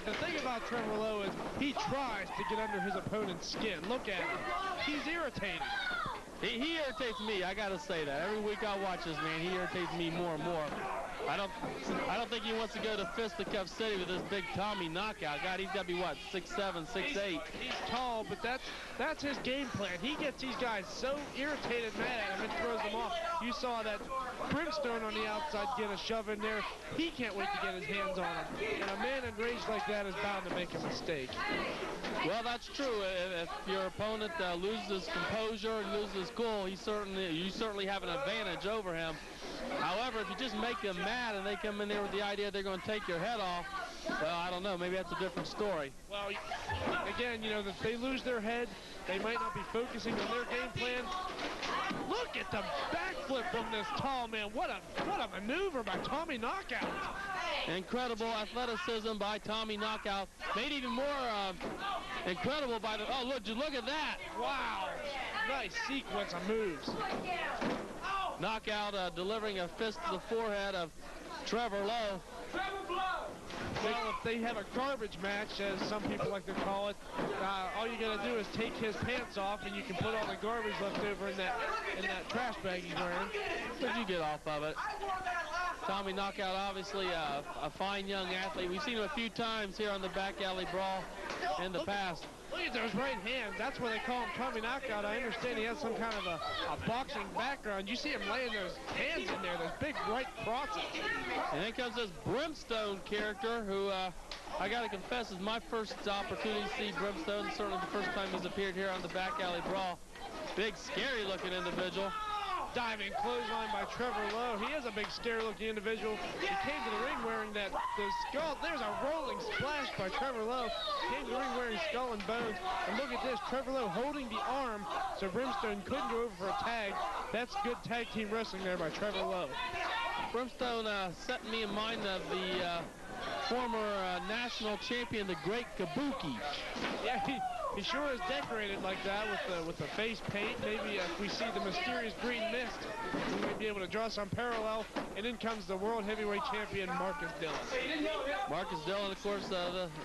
The thing about Trevor Lowe is he tries to get under his opponent's skin. Look at him. He's irritating. He irritates me, I gotta say that. Every week I watch this man, he irritates me more and more. I don't think he wants to go to Fisticuff City with this big Tommy knockout. God, he's got to be, what, 6'7", 6'8". He's tall, but that's his game plan. He gets these guys so irritated, mad at him, and throws them off. You saw that Brimstone on the outside get a shove in there. He can't wait to get his hands on him. And a man enraged like that is bound to make a mistake. Well, that's true. If your opponent loses composure and loses cool, you certainly have an advantage over him. However, if you just make them mad and they come in there with the idea they're going to take your head off, well, I don't know. Maybe that's a different story. Well, again, you know, if they lose their head, they might not be focusing on their game plan. Look at the backflip from this tall man. What a maneuver by Tommy Knockout. Incredible athleticism by Tommy Knockout. Made even more incredible by the... Oh, look at that. Wow. Nice sequence of moves. Knockout delivering a fist to the forehead of Trevor Lowe. Well, if they have a garbage match, as some people like to call it, all you got to do is take his pants off, and you can put all the garbage left over in that trash bag he's wearing. What did you get off of it? Tommy Knockout, obviously a fine young athlete. We've seen him a few times here on the Back Alley Brawl in the past. Look at those right hands. That's why they call him Tommy Knockout. I understand he has some kind of a boxing background. You see him laying those hands in there, those big right crosses. And then comes this Brimstone character who, I got to confess, is my first opportunity to see Brimstone. Certainly the first time he's appeared here on the Back Alley Brawl. Big, scary-looking individual. Diving clothesline by Trevor Lowe. He is a big, scary-looking individual. He came to the ring wearing the skull. There's a rolling splash by Trevor Lowe. Came to the ring wearing skull and bones. And look at this, Trevor Lowe holding the arm so Brimstone couldn't go over for a tag. That's good tag team wrestling there by Trevor Lowe. Brimstone set me in mind of the former national champion, the Great Kabuki. Yeah, he sure is decorated like that with the face paint. Maybe if we see the mysterious green mist, we may be able to draw some parallel. And in comes the world heavyweight champion, Marcus Dillon. Marcus Dillon, of course,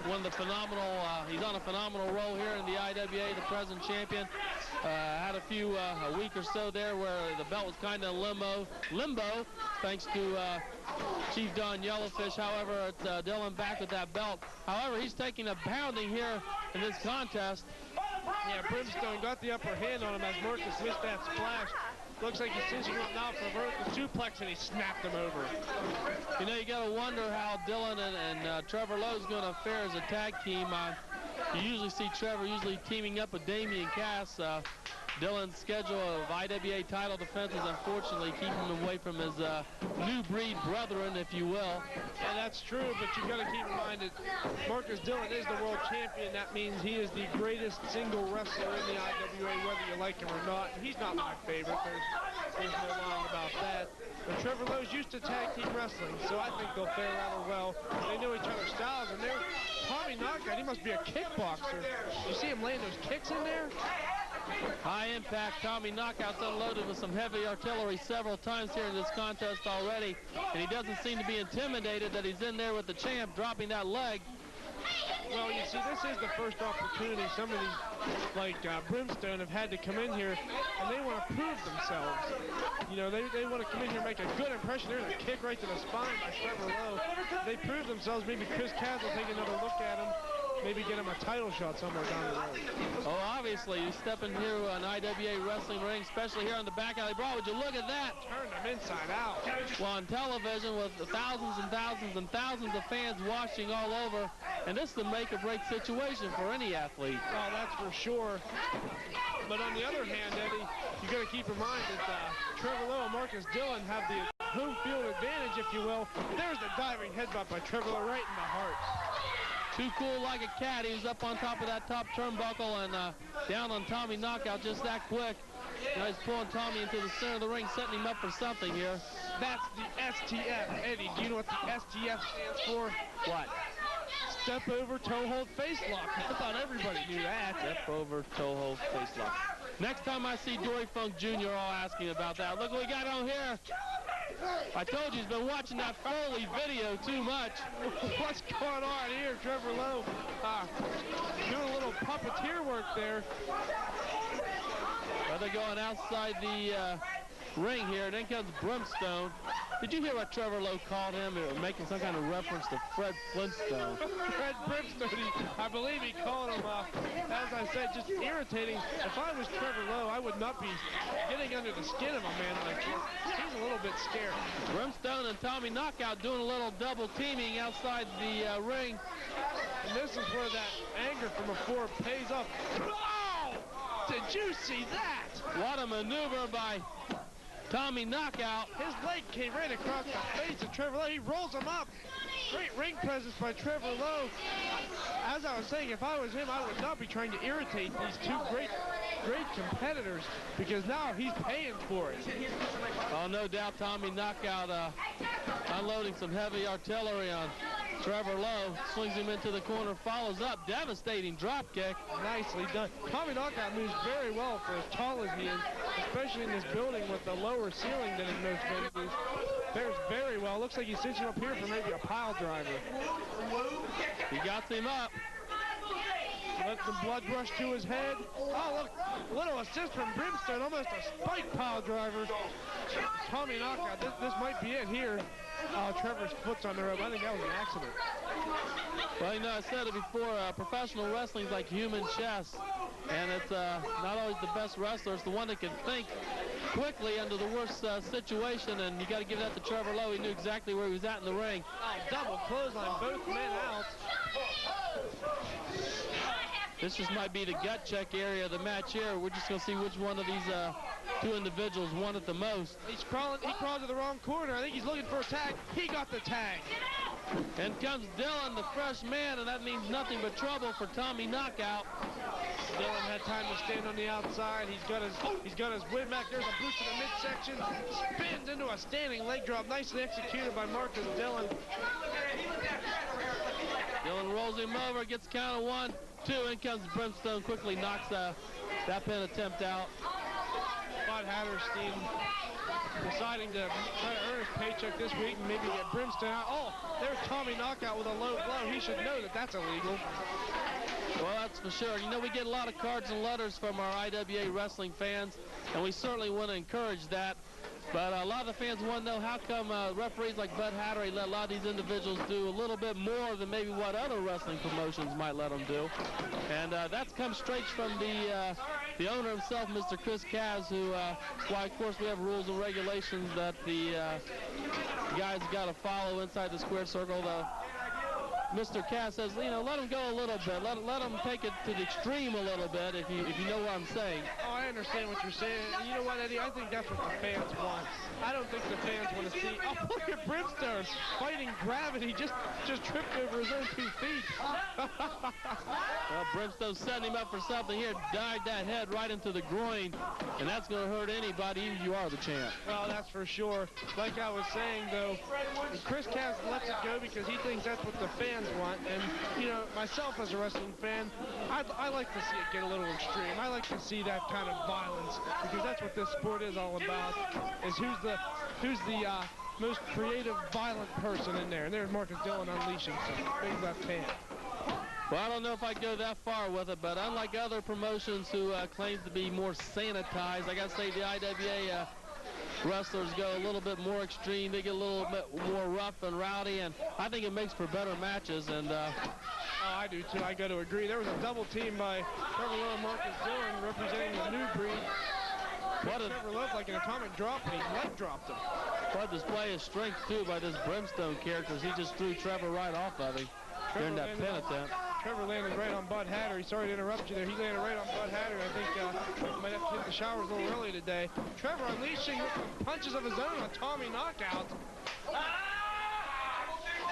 one of the phenomenal, he's on a phenomenal roll here in the IWA, the present champion. Had a week or so there where the belt was kind of limbo, thanks to Chief Don Yellowfish. However, it's Dillon back with that belt. However, he's taking a pounding here in this contest. Yeah, Brimstone got the upper hand on him as Marcus missed that splash. Looks like he's cinching up now for a vertical suplex, and he snapped him over. You know, you got to wonder how Dillon and Trevor Lowe is going to fare as a tag team. You usually see Trevor teaming up with Damien Kass. Dillon's schedule of IWA title defenses, unfortunately, keeping him away from his new breed brethren, if you will. Yeah, that's true, but you got to keep in mind that Marcus Dillon is the world champion. That means he is the greatest single wrestler in the IWA, whether you like him or not. And he's not my favorite. There's no lying about that. But Trevor Lowe's used to tag team wrestling, so I think they'll fare rather well. They know each other's styles, and they're Tommy Knockout. He must be a kickboxer. You see him laying those kicks in there? High impact. Tommy Knockout's unloaded with some heavy artillery several times here in this contest already, and he doesn't seem to be intimidated that he's in there with the champ dropping that leg. Well, you see, this is the first opportunity some of these, like Brimstone, have had to come in here, and they want to prove themselves. You know, they want to come in here and make a good impression. There's a kick right to the spine by Trevor Lowe. They prove themselves. Maybe Chris Cass will take another look at him. Maybe get him a title shot somewhere down the road. Oh, obviously, you step into an IWA wrestling ring, especially here on the Back Alley Brawl. Would you look at that? Turn them inside out. Well, on television with thousands and thousands and thousands of fans watching all over, and this is a make-or-break situation for any athlete. Oh, that's for sure. But on the other hand, Eddie, you got to keep in mind that Trevor Lowe and Marcus Dillon have the home field advantage, if you will. There's the diving headbutt by Trevor Lowe right in the heart. Too cool like a cat. He was up on top of that top turnbuckle and down on Tommy Knockout just that quick. Now he's pulling Tommy into the center of the ring, setting him up for something here. That's the STF. Eddie, do you know what the STF stands for? What? Step over, toe hold, face lock. I thought everybody knew that. Step over, toe hold, face lock. Next time I see Dory Funk Jr., I'll ask him about that. Look what we got on here. I told you he's been watching that Foley video too much. What's going on here? Trevor Lowe doing a little puppeteer work there. Well, they're going outside the ring here. Then comes Brimstone. Did you hear what Trevor Lowe called him? Making some kind of reference to Fred Flintstone. Fred Brimstone, I believe he called him, as I said, just irritating. If I was Trevor Lowe, I would not be getting under the skin of a man like this. He's a little bit scared. Brimstone and Tommy Knockout doing a little double teaming outside the ring. And this is where that anger from before pays off. Oh! Did you see that? What a maneuver by Tommy Knockout. His leg came right across the face of Trevor Lowe. He rolls him up. Great ring presence by Trevor Lowe. As I was saying, if I was him, I would not be trying to irritate these two great competitors, because now he's paying for it. Oh, no doubt Tommy Knockout unloading some heavy artillery on Trevor Lowe. Swings him into the corner, follows up, devastating drop kick. Nicely done. Tommy Knockout moves very well for as tall as he is, especially in this building with the lower ceiling than in most venues. Fares very well. Looks like he's cinching up here for maybe a pile driver. He got him up. Let the blood rush to his head. Oh, look, a little assist from Brimstone, almost a spike pile driver. Tommy Knockout, this might be it here. Trevor's foot's on the rope. I think that was an accident. Well, you know, I said it before, professional wrestling's like human chess. And it's not always the best wrestler. It's the one that can think quickly under the worst situation, and you got to give that to Trevor Lowe. He knew exactly where he was at in the ring. Oh, double clothesline, both men out. This just might be the gut check area of the match here. We're just going to see which one of these two individuals won it the most. He crawled to the wrong corner. I think he's looking for a tag. He got the tag. And comes Dillon, the fresh man, and that means nothing but trouble for Tommy Knockout. Dillon had time to stand on the outside. He's got his win back. There's a boost to the midsection. Spins into a standing leg drop. Nicely executed by Marcus Dillon. Dillon rolls him over, gets count of 1, 2. In comes Brimstone, quickly knocks that pin attempt out. Bud Hatterstein deciding to try to earn his paycheck this week and maybe get Brimstone out. Oh, there's Tommy Knockout with a low blow. He should know that that's illegal. Well, that's for sure. You know, we get a lot of cards and letters from our IWA wrestling fans, and we certainly want to encourage that. But a lot of the fans want to know how come referees like Bud Hattery let a lot of these individuals do a little bit more than maybe what other wrestling promotions might let them do. And that's come straight from the owner himself, Mr. Chris Kass, who, why, of course, we have rules and regulations that the guys got to follow inside the square circle. Mr. Kass says, you know, let them go a little bit. Let them take it to the extreme a little bit, if you know what I'm saying. Oh, I understand what you're saying. And you know what, Eddie? I think that's what the fans want. I don't think the fans want to see. Oh, look at Brimstone fighting gravity. Just tripped over his own 2 feet. Well, Brimstone setting him up for something here. Dived that head right into the groin, and that's going to hurt anybody, even if you are the champ. Well, that's for sure. Like I was saying, though, Chris Kass lets it go because he thinks that's what the fans want. And, you know, myself as a wrestling fan, I like to see it get a little extreme. I like to see that kind of violence, because that's what this sport is all about, is who's the most creative, violent person in there. And there's Marcus Dillon unleashing some big left hand. Well, I don't know if I'd go that far with it, but unlike other promotions who claim to be more sanitized, I got to say the IWA wrestlers go a little bit more extreme. They get a little bit more rough and rowdy, and I think it makes for better matches. And oh, I do too. I got to agree. There was a double team by Trevor Lowe and Marcus Dillon representing the new breed. Trevor Lowe like an atomic drop, and he leg dropped him. What display of strength too by this Brimstone character. He just threw Trevor right off of him during that pin attempt. Trevor landed right on Bud Hattery. Sorry to interrupt you there. He landed right on Bud Hattery. I think might have to hit the showers a little early today. Trevor unleashing punches of his own on Tommy Knockout.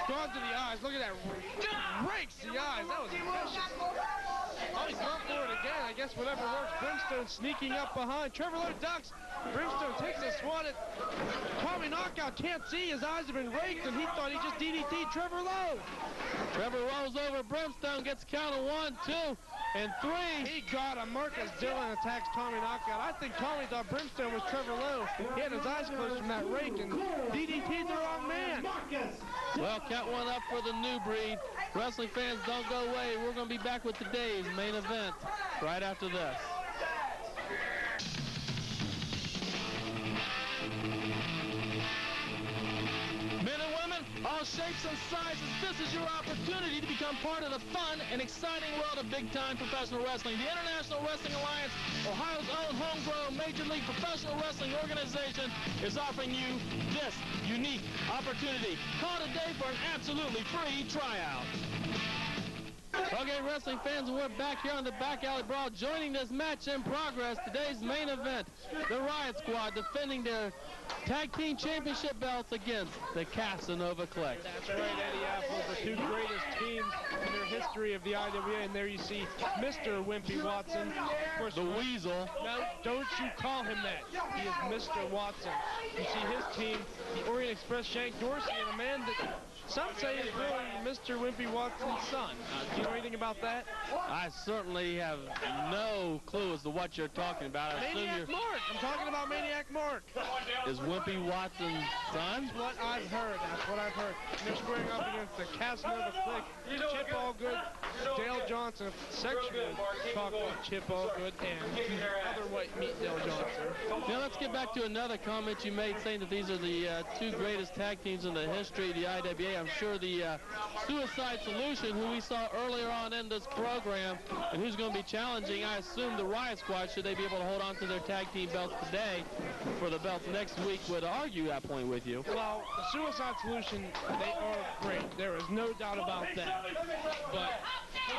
Gone to the eyes. Look at that. Rakes the eyes. That was vicious. Oh, he's gone for it again. I guess whatever works. Brimstone sneaking up behind. Trevor Lowe ducks. Brimstone takes a swat at Tommy Knockout. Can't see. His eyes have been raked, and he thought he just DDT'd Trevor Lowe. Trevor rolls over Brimstone, gets count of 1, 2, and 3. He got him. Marcus Dillon attacks Tommy Knockout. I think Tommy thought Brimstone was Trevor Lowe. He had his eyes closed from that rake, and DDT'd the wrong man. Well, count 1 up for the new breed. Wrestling fans, don't go away. We're going to be back with today's main event right after this. shapes and sizes, this is your opportunity to become part of the fun and exciting world of big-time professional wrestling. The International Wrestling Alliance, Ohio's own homegrown Major League Professional Wrestling organization, is offering you this unique opportunity. Call today for an absolutely free tryout. Okay, wrestling fans, we're back here on the Back Alley Brawl. Joining this match in progress, today's main event, the Riot Squad defending their tag team championship belts against the Casanova Cliq. That's right, Eddie Apples, the two greatest teams in their history of the IWA. And there you see Mr. Wimpy Watson. Of course, the Weasel. No, don't you call him that. He is Mr. Watson. You see his team, the Orient Express, Shank, Dorsey, and a man that some say is really Mr. Wimpy Watson's son. Do you know anything about that? I certainly have no clue as to what you're talking about. Maniac Mark. I'm talking about Maniac Mark. Is Wimpy Watson's son? That's what I've heard. That's what I've heard. And they're squaring up against the Casanova Cliq. Chip Allgood, Dale Johnson, sexually talk about Chip Allgood and other white meat Dale Johnson. Now let's get back to another comment you made saying that these are the two greatest tag teams in the history of the IWA. I'm sure the Suicide Solution, who we saw earlier on in this program, and who's going to be challenging, I assume, the Riot Squad, should they be able to hold on to their tag team belts today for the belts next week, would argue that point with you. Well, the Suicide Solution, they are great. There is no doubt about that. But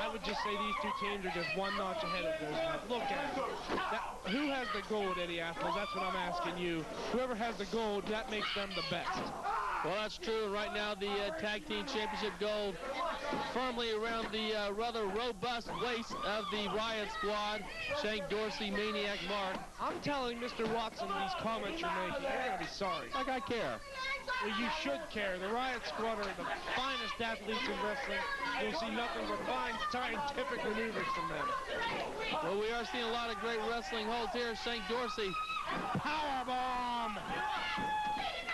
I would just say these two teams are just one notch ahead of those guys. Look at them. Who has the gold, Eddie Apples? That's what I'm asking you. Whoever has the gold, that makes them the best. Well, that's true. Right now, the tag team championship gold firmly around the rather robust waist of the Riot Squad. Shank, Dorsey, Maniac, Mark. I'm telling Mr. Watson these comments you're making, you're going to be sorry. Like I care. Well, you should care. The Riot Squad are the finest athletes in wrestling. You'll see nothing but fine scientific maneuvers from them. Well, we are seeing a lot of great wrestling holds here. Shank, Dorsey. Powerbomb!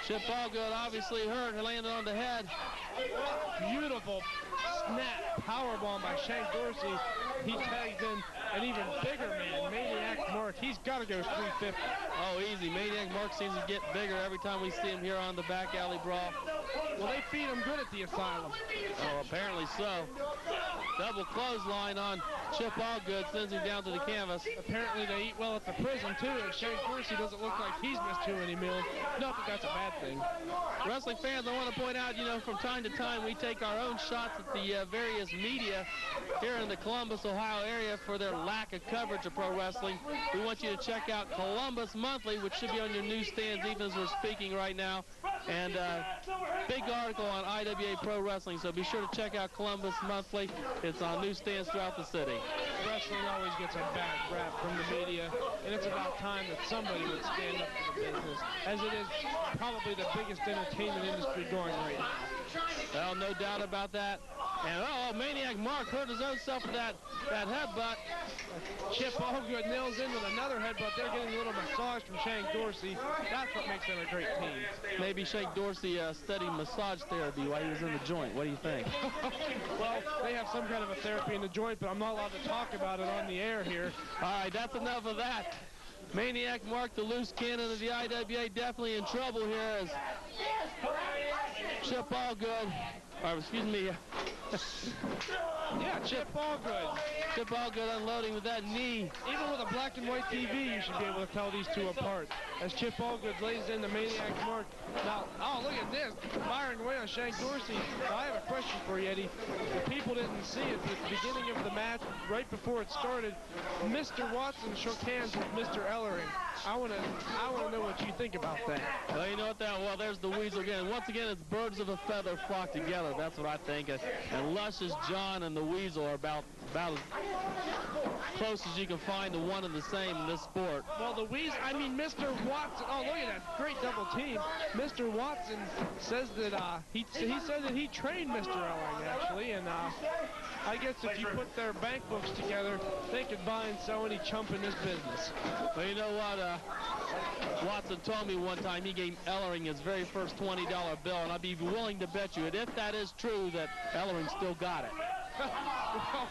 Chip Allgood obviously hurt, landed on the head. Beautiful snap powerbomb by Shank Dorsey. He tags in an even bigger man, Maniac Mark. He's got to go 350. Oh, easy. Maniac Mark seems to get bigger every time we see him here on the Back Alley Brawl. Well, they feed him good at the asylum. Oh, apparently so. Double clothesline on Chip Allgood, sends him down to the canvas. Apparently they eat well at the prison, too, and Shank Dorsey doesn't look like he's missed too many meals. Not that that's a bad thing. Wrestling fans, I want to point out, you know, from time to time we take our own shots at the various media here in the Columbus, Ohio area for their lack of coverage of pro wrestling. We want you to check out Columbus Monthly, which should be on your newsstands even as we're speaking right now. And big article on IWA Pro Wrestling, so be sure to check out Columbus Monthly. It's on newsstands throughout the city. Wrestling always gets a bad rap from the media, and it's about time that somebody would stand up for the business, as it is probably the biggest entertainment industry going right now. Well, no doubt about that. And Maniac Mark hurt his own self with that headbutt. Chip Allgood nails in with another headbutt. They're getting a little massage from Shank Dorsey. That's what makes them a great team. Maybe Shank Dorsey studied massage therapy while he was in the joint. What do you think? Well, they have some kind of a therapy in the joint, but I'm not allowed to talk about it on the air here. All right, that's enough of that. Maniac Mark, the loose cannon of the IWA, definitely in trouble here as Chip Allgood, or excuse me. Yeah, Chip Allgood. Chip Allgood unloading with that knee. Even with a black and white TV, you should be able to tell these two apart. As Chip Allgood lays in the Maniac Mark. Now, oh, look at this. Firing away on Shank Dorsey. Now, I have a question for you, Eddie. The people didn't see it, but at the beginning of the match, right before it started, Mr. Watson shook hands with Mr. Ellering. I want to know what you think about that. Well, you know what? Well, there's the Weasel again. Once again, it's birds of a feather flock together. That's what I think. And Luscious John and the Weasel are about as close as you can find to one and the same in this sport. Well, the Weasel, I mean, Mr. Watson. Oh, look at that great double team. Mr. Watson says that he said that he trained Mr. Ellering actually, and I guess if you put their bank books together, they could buy and sell any chump in this business. Well, you know what? Watson told me one time he gave Ellering his very first $20 bill, and I'd be willing to bet you that if that is true, that Ellering still got it. Well,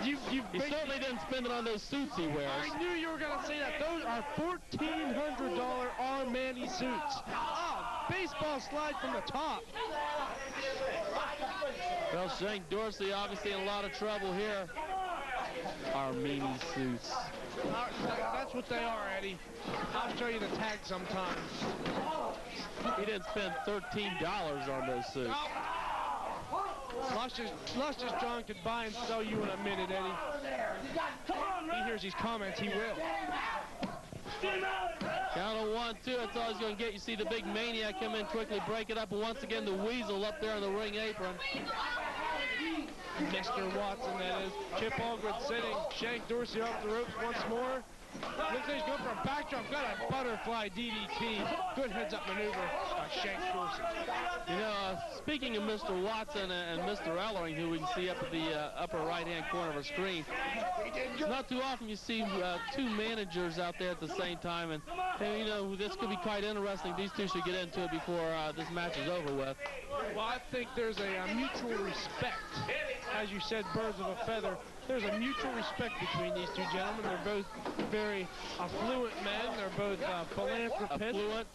he certainly didn't spend it on those suits he wears. I knew you were going to say that. Those are $1,400 Armani suits. Oh, baseball slide from the top. Well, Shank Dorsey obviously in a lot of trouble here. Our meanie suits. That's what they are, Eddie. I'll show you the tag sometimes. He didn't spend $13 on those suits. Lush as John could buy and sell you in a minute, Eddie. He hears these comments, he will. Count of 1, 2, that's all he's going to get. You see the big Maniac come in quickly, break it up, and once again the Weasel up there on the ring apron. Mr. Watson, that is. Chip Allgood sitting. Shank Dorsey off the ropes once more. Looks like he's going for a backdrop. Got a butterfly DDT. Good heads-up maneuver by Shank Dorsey. You know, speaking of Mr. Watson and Mr. Ellering, who we can see up at the upper right-hand corner of our screen, not too often you see two managers out there at the same time, and you know, this could be quite interesting. These two should get into it before this match is over with. Well, I think there's a mutual respect. As you said, birds of a feather. There's a mutual respect between these two gentlemen. They're both very affluent men. They're both philanthropists. Affluent.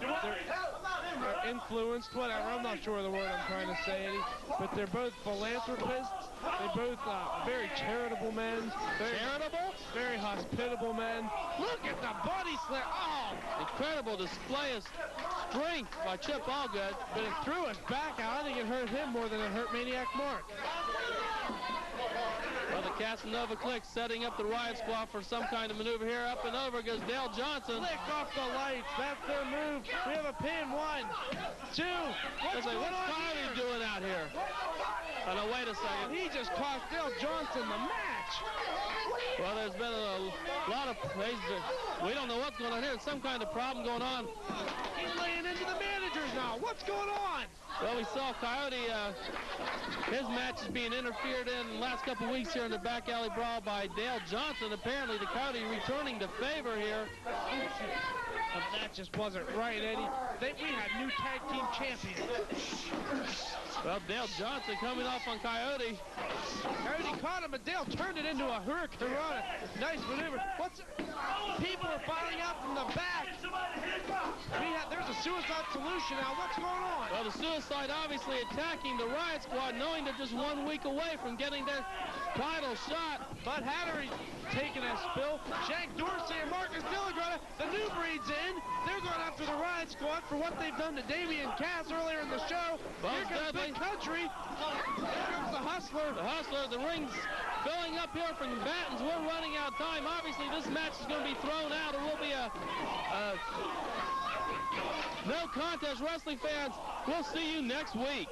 They're influenced, whatever. I'm not sure of the word I'm trying to say, Eddie. But they're both philanthropists. They're both very charitable men. Charitable? Very hospitable men. Look at the body slam. Oh! Incredible display of strength by Chip Allgood. But it threw us back out. I think it hurt him more than it hurt Maniac Mark. Well, the Casanova Cliq setting up the Riot Squad for some kind of maneuver here. Up and over goes Dale Johnson. Click off the lights. That's their move. We have a pin. 1, 2. What's Coyote doing out here? Oh, no, wait a second. He just cost Dale Johnson the match. Well, there's been a lot of... We don't know what's going on here. There's some kind of problem going on. He's laying into the managers now. What's going on? Well, we saw Coyote, his match is being interfered in the last couple of weeks here in the Back Alley Brawl by Dale Johnson. Apparently, the Coyote returning to favor here. That just wasn't right, Eddie. We had new tag team champions. Well, Dale Johnson coming off on Coyote. Coyote caught him, but Dale turned it into a hurricane run. Nice maneuver. People are filing out from the back. There's a suicide solution now. What's going on? Well, the suicide obviously attacking the Riot Squad, knowing they're just 1 week away from getting their title shot. Bud Hattery taking a spill. Shank Dorsey and Marcus Dillon, the new breed's in. They're going after the Riot Squad for what they've done to Damien and Kass earlier in the show. Here comes Big Country. Here comes the Hustler. The Hustler, the ring's filling up here from the Battens. We're running out of time. Obviously, this match is going to be thrown out. It will be a no contest. Wrestling fans, we'll see you next week.